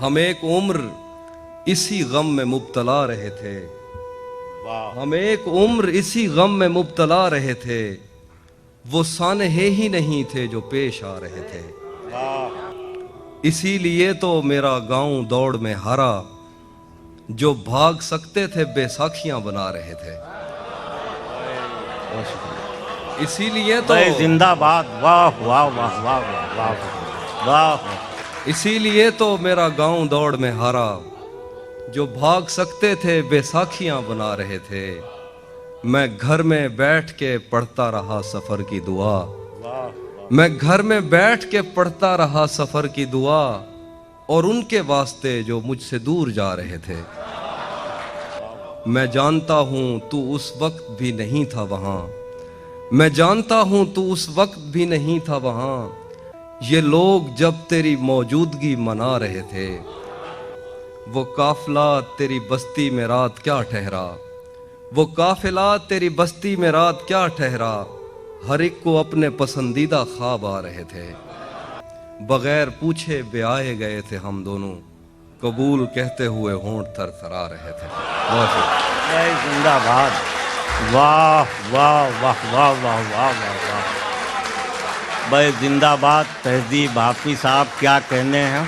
ہم ایک عمر اسی غم میں مبتلا رہے تھے، ہم ایک عمر اسی غم میں مبتلا رہے تھے، وہ سانحے ہی نہیں تھے جو پیش آ رہے تھے، اسی لیے تو میرا گاؤں دوڑ میں ہارا، جو بھاگ سکتے تھے بے ساکھیاں بنا رہے تھے، اسی لیے تو زندہ باد، واہ واہ واہ واہ واہ واہ واہ، اسی لیے تو میرا گاؤں دوڑ میں ہارا، جو بھاگ سکتے تھے بے ساکھیاں بنا رہے تھے، میں گھر میں بیٹھ کے پڑھتا رہا سفر کی دعا، میں گھر میں بیٹھ کے پڑھتا رہا سفر کی دعا، اور ان کے واسطے جو مجھ سے دور جا رہے تھے، میں جانتا ہوں تو اس وقت بھی نہیں تھا وہاں، میں جانتا ہوں تو اس وقت بھی نہیں تھا وہاں، یہ لوگ جب تیری موجودگی منا رہے تھے، وہ قافلہ تیری بستی میں رات کیا ٹھہرا، وہ قافلہ تیری بستی میں رات کیا ٹھہرا، ہر ایک کو اپنے پسندیدہ خواب آ رہے تھے، بغیر پوچھے بے آئے گئے تھے ہم دونوں، قبول کہتے ہوئے ہونٹ تھر تھرا رہے تھے۔ بہت شکریہ۔ زندہ باد، واہ واہ واہ واہ واہ واہ واہ واہ، بھائی زندہ باد تہذیب، حافظ صاحب کیا کہنے ہیں۔